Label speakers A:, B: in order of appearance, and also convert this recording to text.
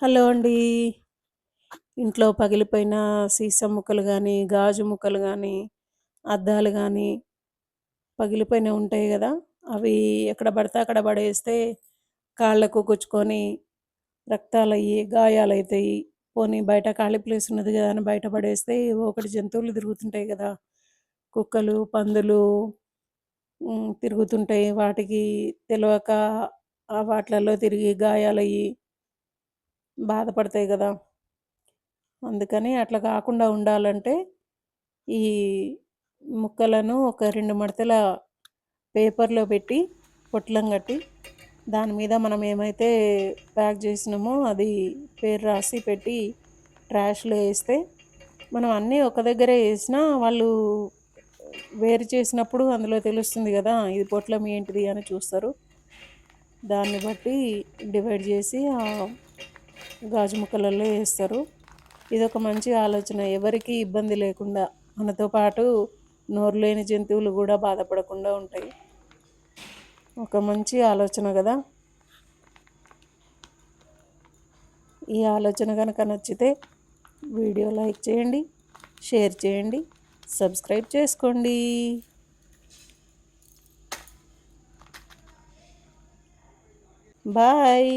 A: Hello అండి. ఇంట్లో పగిలిపోయిన సీసా ముక్కలు గానీ, గాజు ముక్కలు గానీ, అద్దాలు గానీ పగిలిపోయినవి ఉంటాయి గదా! అవి ఎక్కడ పడితే అక్కడ పడేస్తే కాళ్ళకు గుచ్చుకొని రక్తాలయ్యి, గాయాలైతాయి. పోనీ బయట ఖాళీ ప్లేస్ ఉన్నది గదా అని బయట పడేస్తే ఏవో ఒకటి జంతువులు తిరుగుతుంటాయి గదా! కుక్కలు, పందులు తిరుగుతుంటాయి. వాటికి తెలవక వాటిలలో తిరిగి గాయాలయ్యి బాధపడతాయి గదా! అందుకని అట్లా కాకుండా ఉండాలంటే, ఈ ముక్కలను ఒక 2 మడతల పేపర్‌లో పెట్టి, పొట్లం కట్టి, దాని మీద మనం ఏమైతే ప్యాక్ చేసినామో అది పేరు రాసి పెట్టి ట్రాష్‌లో ఏస్తే, మనం అన్నీ ఒక దగ్గరే ఏసినా వాళ్ళు వేరు చేసినప్పుడు అందులో తెలుస్తుంది గదా! ఇది పొట్లం ఏంటిది అని చూస్తారు. దాన్ని బట్టి డివైడ్ చేసి గాజు ముక్కలలో ఏస్తారు. ఇదొక మంచి ఆలోచన. ఎవరికీ ఇబ్బంది లేకుండా, మనతో పాటు నోరు లేని జంతువులు గూడా బాధపడకుండా ఉంటాయి. ఒక మంచి ఆలోచన గదా! ఈ ఆలోచన గనక నచ్చితే వీడియో లైక్ చేయండి, షేర్ చేయండి, సబ్స్క్రైబ్ చేసుకోండి. బాయ్.